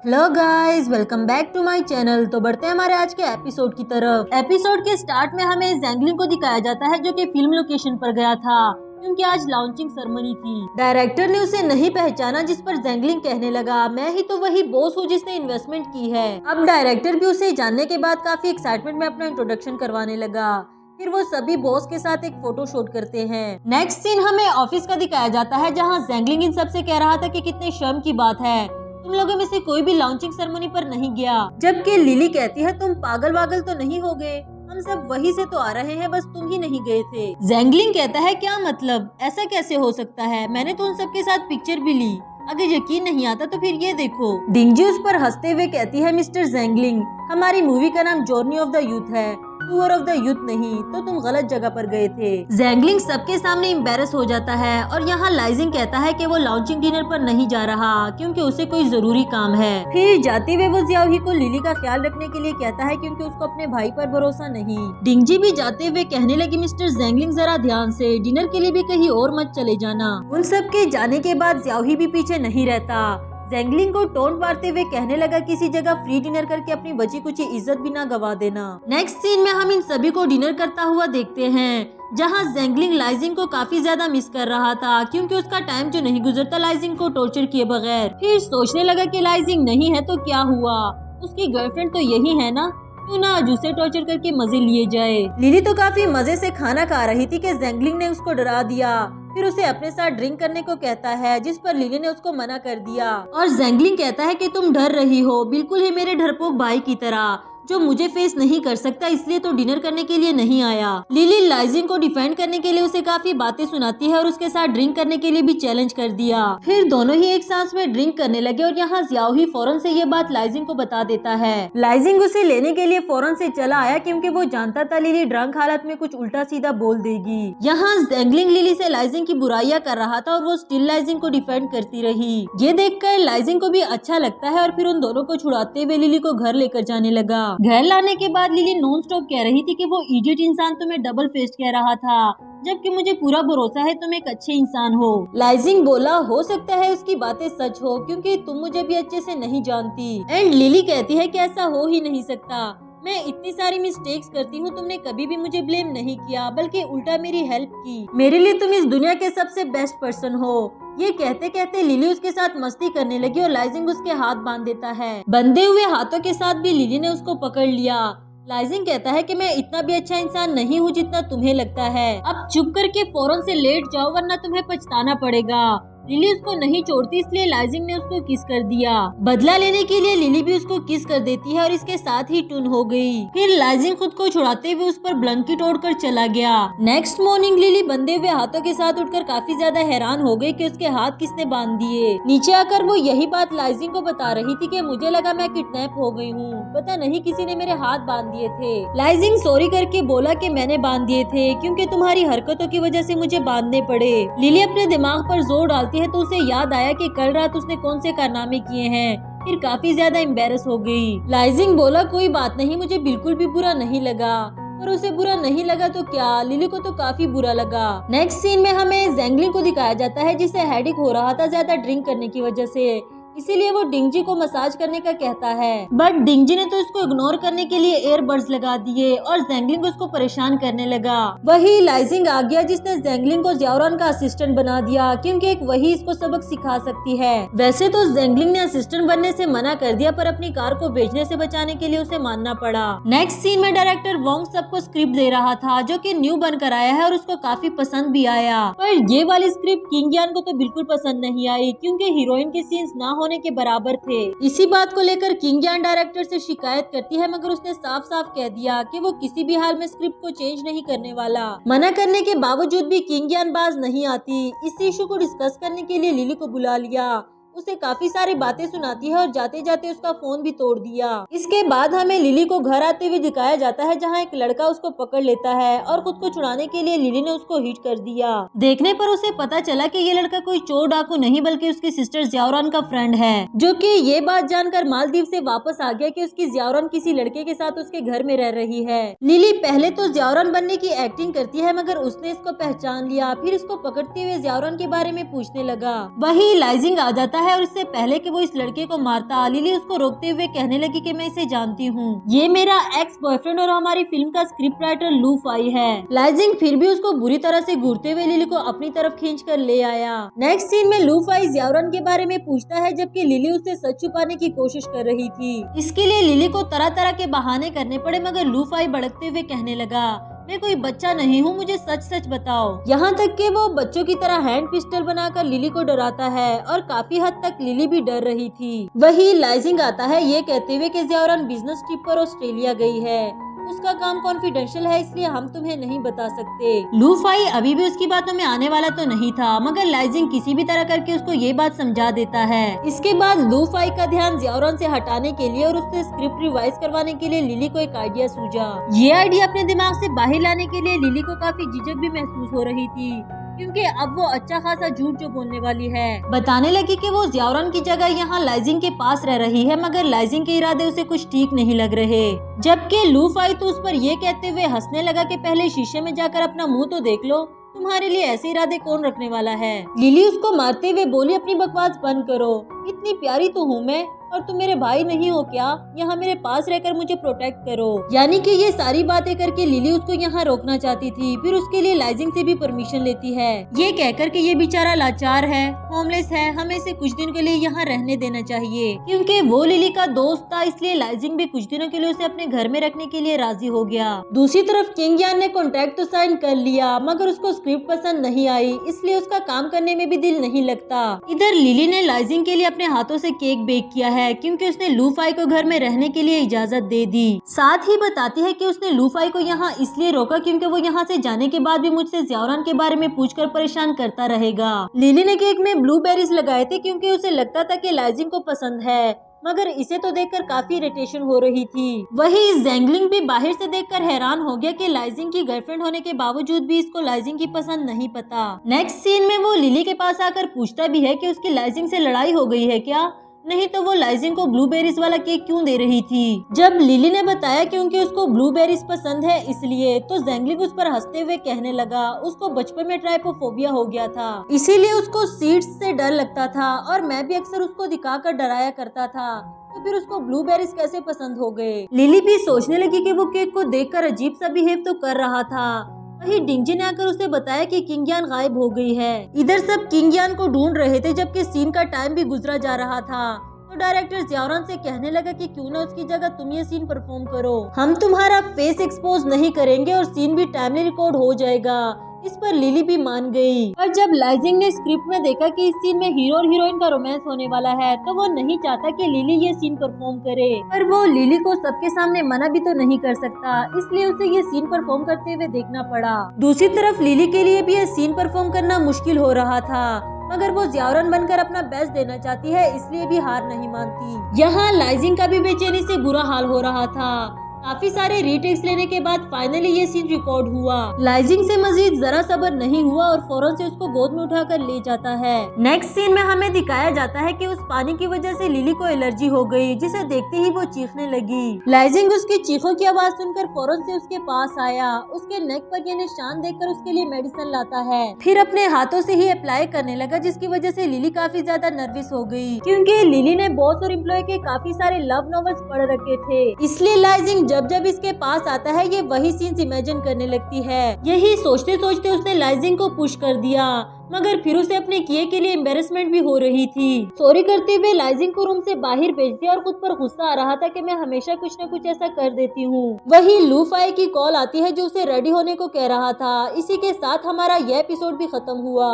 Hello guys, welcome back to my channel. तो बढ़ते हैं हमारे आज के एपिसोड की तरफ। एपिसोड के स्टार्ट में हमें जैंगलिंग को दिखाया जाता है जो कि फिल्म लोकेशन पर गया था क्योंकि आज लॉन्चिंग सेरेमनी थी। डायरेक्टर ने उसे नहीं पहचाना, जिस पर जैंगलिंग कहने लगा, मैं ही तो वही बॉस हूँ जिसने इन्वेस्टमेंट की है। अब डायरेक्टर भी उसे जानने के बाद काफी एक्साइटमेंट में अपना इंट्रोडक्शन करवाने लगा। फिर वो सभी बॉस के साथ एक फोटो शूट करते हैं। नेक्स्ट सीन हमें ऑफिस का दिखाया जाता है जहाँ जैंगलिंग इन सबसे कह रहा था कि कितने शर्म की बात है, तुम लोगों में से कोई भी लॉन्चिंग सेरेमनी पर नहीं गया। जबकि लिली कहती है, तुम पागल वागल तो नहीं हो गए, हम सब वहीं से तो आ रहे हैं, बस तुम ही नहीं गए थे। जैंगलिंग कहता है, क्या मतलब, ऐसा कैसे हो सकता है, मैंने तो उन सबके साथ पिक्चर भी ली, अगर यकीन नहीं आता तो फिर ये देखो। डिंगजी उस पर हंसते हुए कहती है, मिस्टर जैंगलिंग, हमारी मूवी का नाम जर्नी ऑफ द यूथ है, टूर ऑफ द यूथ नहीं, तो तुम गलत जगह पर गए थे। जैंगलिंग सबके सामने एम्बैरस हो जाता है और यहाँ लाइजिंग कहता है कि वो लॉन्चिंग डिनर पर नहीं जा रहा क्योंकि उसे कोई जरूरी काम है। फिर जाते हुए वो जियाओही को लिली का ख्याल रखने के लिए कहता है क्योंकि उसको अपने भाई पर भरोसा नहीं। डिंगजी भी जाते हुए कहने लगी, मिस्टर जैंगलिंग जरा ध्यान से, डिनर के लिए भी कहीं और मत चले जाना। उन सब के जाने के बाद जियाओही भी पीछे नहीं रहता। जैंगलिंग को टोंट मारते हुए कहने लगा, किसी जगह फ्री डिनर करके अपनी बची कुछ इज्जत भी ना गवा देना। नेक्स्ट सीन में हम इन सभी को डिनर करता हुआ देखते हैं जहां जैंगलिंग लाइजिंग को काफी ज्यादा मिस कर रहा था क्योंकि उसका टाइम जो नहीं गुजरता लाइजिंग को टॉर्चर किए बगैर। फिर सोचने लगा कि लाइजिंग नहीं है तो क्या हुआ, उसकी गर्लफ्रेंड तो यही है ना, क्यों ना आज उसे टॉर्चर करके मजे लिए जाए। लिली तो काफी मजे से खाना खा रही थी कि जैंगलिंग ने उसको डरा दिया। फिर उसे अपने साथ ड्रिंक करने को कहता है, जिस पर लिली ने उसको मना कर दिया और जैंगलिंग कहता है कि तुम डर रही हो, बिल्कुल ही मेरे डरपोक भाई की तरह जो मुझे फेस नहीं कर सकता, इसलिए तो डिनर करने के लिए नहीं आया। लिली लाइजिंग को डिफेंड करने के लिए उसे काफी बातें सुनाती है और उसके साथ ड्रिंक करने के लिए भी चैलेंज कर दिया। फिर दोनों ही एक सांस में ड्रिंक करने लगे और यहाँ जियाओही फौरन से ये बात लाइजिंग को बता देता है। लाइजिंग उसे लेने के लिए फौरन से चला आया क्योंकि वो जानता था लिली ड्रंक हालत में कुछ उल्टा सीधा बोल देगी। यहाँ जैंगलिंग लिली से लाइजिंग की बुराइयां कर रहा था और वो स्टिल लाइजिंग को डिफेंड करती रही। ये देखकर लाइजिंग को भी अच्छा लगता है और फिर उन दोनों को छुड़ाते हुए लिली को घर लेकर जाने लगा। घर लाने के बाद लिली नॉन स्टॉप कह रही थी कि वो इडियट इंसान तुम्हें डबल फेस्ड कह रहा था, जबकि मुझे पूरा भरोसा है तुम एक अच्छे इंसान हो। लाइजिंग बोला, हो सकता है उसकी बातें सच हो क्योंकि तुम मुझे भी अच्छे से नहीं जानती। एंड लिली कहती है कि ऐसा हो ही नहीं सकता, मैं इतनी सारी मिस्टेक्स करती हूँ, तुमने कभी भी मुझे ब्लेम नहीं किया बल्कि उल्टा मेरी हेल्प की, मेरे लिए तुम इस दुनिया के सबसे बेस्ट पर्सन हो। ये कहते कहते लिली उसके साथ मस्ती करने लगी और लाइजिंग उसके हाथ बांध देता है। बंधे हुए हाथों के साथ भी लिली ने उसको पकड़ लिया। लाइजिंग कहता है कि मैं इतना भी अच्छा इंसान नहीं हूँ जितना तुम्हें लगता है, अब चुप करके फौरन से लेट जाओ वरना तुम्हें पछताना पड़ेगा। लिली उसको नहीं छोड़ती इसलिए लाइजिंग ने उसको किस कर दिया। बदला लेने के लिए लिली भी उसको किस कर देती है और इसके साथ ही टून हो गई। फिर लाइजिंग खुद को छुड़ाते हुए उस पर ब्लैंकेट ओढ़कर चला गया। नेक्स्ट मॉर्निंग लिली बंधे हुए हाथों के साथ उठकर काफी ज्यादा हैरान हो गई कि उसके हाथ किसने बांध दिए। नीचे आकर वो यही बात लाइजिंग को बता रही थी कि मुझे लगा मैं किडनैप हो गई हूँ, पता नहीं किसी ने मेरे हाथ बांध दिए थे। लाइजिंग सॉरी करके बोला कि मैंने बांध दिए थे क्योंकि तुम्हारी हरकतों की वजह से मुझे बांधने पड़े। लिली अपने दिमाग पर जोर डालती है तो उसे याद आया कि कल रात उसने कौन से कारनामे किए हैं। फिर काफी ज्यादा एम्बैरस हो गई। लाइजिंग बोला, कोई बात नहीं, मुझे बिल्कुल भी बुरा नहीं लगा। पर उसे बुरा नहीं लगा तो क्या, लिली को तो काफी बुरा लगा। नेक्स्ट सीन में हमें जैंगलिंग को दिखाया जाता है जिसे हेडेक हो रहा था ज्यादा ड्रिंक करने की वजह से, इसीलिए वो डिंगजी को मसाज करने का कहता है, बट डिंगजी ने तो इसको इग्नोर करने के लिए एयरबड्स लगा दिए और जैंगलिंग उसको परेशान करने लगा। वही लाइजिंग आ गया जिसने जैंगलिंग को जियाओरान का असिस्टेंट बना दिया क्योंकि एक वही इसको सबक सिखा सकती है। वैसे तो जैंगलिंग ने असिस्टेंट बनने से मना कर दिया पर अपनी कार को बेचने से बचाने के लिए उसे मानना पड़ा। नेक्स्ट सीन में डायरेक्टर वोंग सबको स्क्रिप्ट दे रहा था जो कि न्यू बनकर आया है और उसको काफी पसंद भी आया, पर ये वाली स्क्रिप्ट किंग यान को तो बिल्कुल पसंद नहीं आई क्योंकि हीरोइन के सीन्स ना होने के बराबर थे। इसी बात को लेकर किंग यान डायरेक्टर से शिकायत करती है मगर उसने साफ साफ कह दिया कि वो किसी भी हाल में स्क्रिप्ट को चेंज नहीं करने वाला। मना करने के बावजूद भी किंग यान बाज नहीं आती। इस इशू को डिस्कस करने के लिए लिली को बुला लिया, उसे काफी सारी बातें सुनाती है और जाते जाते उसका फोन भी तोड़ दिया। इसके बाद हमें लिली को घर आते हुए दिखाया जाता है जहाँ एक लड़का उसको पकड़ लेता है और खुद को छुड़ाने के लिए लिली ने उसको हिट कर दिया। देखने पर उसे पता चला कि ये लड़का कोई चोर डाकू नहीं बल्कि उसकी सिस्टर जियाओरान का फ्रेंड है, जो कि ये बात जानकर मालदीव से वापस आ गया कि उसकी जियाओरान किसी लड़के के साथ उसके घर में रह रही है। लिली पहले तो जियाओरान बनने की एक्टिंग करती है मगर उसने इसको पहचान लिया, फिर इसको पकड़ते हुए जियाओरान के बारे में पूछने लगा। वही लाइजिंग आ जाता है और इससे पहले कि वो इस लड़के को मारता, लिली उसको रोकते हुए कहने लगी कि मैं इसे जानती हूँ, ये मेरा एक्स बॉयफ्रेंड और हमारी फिल्म का स्क्रिप्ट राइटर लू फाई है। लाइजिंग फिर भी उसको बुरी तरह से घूरते हुए लिली को अपनी तरफ खींच कर ले आया। नेक्स्ट सीन में लू फाई जियाओरन के बारे में पूछता है, जबकि लिली उससे सच छुपाने की कोशिश कर रही थी। इसके लिए लिली को तरह तरह के बहाने करने पड़े, मगर लू फाई भड़कते हुए कहने लगा, मैं कोई बच्चा नहीं हूँ, मुझे सच सच बताओ। यहाँ तक कि वो बच्चों की तरह हैंड पिस्टल बनाकर लिली को डराता है और काफी हद तक लिली भी डर रही थी। वही लाइजिंग आता है ये कहते हुए कि जियाओरन बिजनेस ट्रिप पर ऑस्ट्रेलिया गई है, उसका काम कॉन्फिडेंशियल है इसलिए हम तुम्हें नहीं बता सकते। लू फाई अभी भी उसकी बातों में आने वाला तो नहीं था, मगर लाइजिंग किसी भी तरह करके उसको ये बात समझा देता है। इसके बाद लू फाई का ध्यान जियाओरन से हटाने के लिए और उससे स्क्रिप्ट रिवाइज करवाने के लिए लिली को एक आइडिया सूझा। ये आइडिया अपने दिमाग से बाहर लाने के लिए लिली को काफी झिझक भी महसूस हो रही थी, क्योंकि अब वो अच्छा खासा झूठ जो बोलने वाली है। बताने लगी कि वो जियाओरन की जगह यहाँ लाइजिंग के पास रह रही है, मगर लाइजिंग के इरादे उसे कुछ ठीक नहीं लग रहे। जबकि लू फाई तो उस पर ये कहते हुए हंसने लगा कि पहले शीशे में जाकर अपना मुंह तो देख लो, तुम्हारे लिए ऐसे इरादे कौन रखने वाला है। लिली उसको मारते हुए बोली, अपनी बकवास बंद करो, इतनी प्यारी तो हूँ मैं और तुम मेरे भाई नहीं हो क्या, यहाँ मेरे पास रहकर मुझे प्रोटेक्ट करो। यानी कि ये सारी बातें करके लिली उसको यहाँ रोकना चाहती थी, फिर उसके लिए लाइजिंग से भी परमिशन लेती है, ये कहकर कि ये बेचारा लाचार है, होमलेस है, हमें इसे कुछ दिन के लिए यहाँ रहने देना चाहिए। क्योंकि वो लिली का दोस्त था, इसलिए लाइजिंग भी कुछ दिनों के लिए उसे अपने घर में रखने के लिए राजी हो गया। दूसरी तरफ किंग यान ने कॉन्ट्रैक्ट तो साइन कर लिया, मगर उसको स्क्रिप्ट पसंद नहीं आई, इसलिए उसका काम करने में भी दिल नहीं लगता। इधर लिली ने लाइजिंग के लिए अपने हाथों से केक बेक किया है, क्योंकि उसने लू फाई को घर में रहने के लिए इजाजत दे दी। साथ ही बताती है कि उसने लू फाई को यहाँ इसलिए रोका क्योंकि वो यहाँ से जाने के बाद भी मुझसे जियाओरन के बारे में पूछकर परेशान करता रहेगा। लिली ने केक में ब्लूबेरीज लगाए थे क्योंकि उसे लगता था कि लाइजिंग को पसंद है, मगर इसे तो देखकर काफी इरिटेशन हो रही थी। वही ज़ेंगलिंग भी बाहर से देखकर हैरान हो गया कि लाइजिंग की गर्लफ्रेंड होने के बावजूद भी इसको लाइजिंग की पसंद नहीं पता। नेक्स्ट सीन में वो लिली के पास आकर पूछता भी है कि उसकी लाइजिंग से लड़ाई हो गई है क्या, नहीं तो वो लाइजिंग को ब्लूबेरीज वाला केक क्यों दे रही थी। जब लिली ने बताया क्योंकि उसको ब्लूबेरीज पसंद है इसलिए, तो ज़ेंगलिंग उस पर हंसते हुए कहने लगा, उसको बचपन में ट्राइपोफोबिया हो गया था, इसीलिए उसको सीड्स से डर लगता था और मैं भी अक्सर उसको दिखाकर डराया करता था, तो फिर उसको ब्लूबेरीज कैसे पसंद हो गए। लिली भी सोचने लगी कि वो केक को देखकर अजीब सा बिहेव तो कर रहा था। वही डिंगजी ने आकर उसे बताया कि किंग यान गायब हो गई है। इधर सब किंग यान को ढूंढ रहे थे, जबकि सीन का टाइम भी गुजरा जा रहा था, तो डायरेक्टर जियाओरन से कहने लगा कि क्यों ना उसकी जगह तुम ये सीन परफॉर्म करो, हम तुम्हारा फेस एक्सपोज नहीं करेंगे और सीन भी टाइमली रिकॉर्ड हो जाएगा। इस पर लिली भी मान गई। और जब लाइजिंग ने स्क्रिप्ट में देखा कि इस सीन में हीरो और हीरोइन का रोमांस होने वाला है, तो वो नहीं चाहता कि लिली ये सीन परफॉर्म करे, पर वो लिली को सबके सामने मना भी तो नहीं कर सकता, इसलिए उसे ये सीन परफॉर्म करते हुए देखना पड़ा। दूसरी तरफ लिली के लिए भी ये सीन परफॉर्म करना मुश्किल हो रहा था, मगर वो जियाओरन बनकर अपना बेस्ट देना चाहती है, इसलिए भी हार नहीं मानती। यहाँ लाइजिंग का भी बेचैनी से बुरा हाल हो रहा था। काफी सारे रीटेक्स लेने के बाद फाइनली ये सीन रिकॉर्ड हुआ। लाइजिंग से मजीद जरा सब्र नहीं हुआ और फौरन से उसको गोद में उठाकर ले जाता है। नेक्स्ट सीन में हमें दिखाया जाता है कि उस पानी की वजह से लिली को एलर्जी हो गई, जिसे देखते ही वो चीखने लगी। लाइजिंग उसकी चीखों की आवाज सुनकर फौरन से उसके पास आया, उसके नेक पर ये निशान देखकर उसके लिए मेडिसिन लाता है, फिर अपने हाथों से ही अप्लाई करने लगा, जिसकी वजह से लिली काफी ज्यादा नर्वस हो गई, क्योंकि लिली ने बॉस और एम्प्लॉय के काफी सारे लव नॉवेल्स पढ़ रखे थे। इसलिए लाइजिंग जब जब इसके पास आता है ये वही सीन्स इमेजिन करने लगती है। यही सोचते सोचते उसने लाइजिंग को पुश कर दिया, मगर फिर उसे अपने किए के लिए एम्बेरसमेंट भी हो रही थी। सॉरी करते हुए लाइजिंग को रूम से बाहर भेज दिया और खुद पर गुस्सा आ रहा था कि मैं हमेशा कुछ न कुछ ऐसा कर देती हूँ। वही लू फाई की कॉल आती है जो उसे रेडी होने को कह रहा था। इसी के साथ हमारा यह एपिसोड भी खत्म हुआ।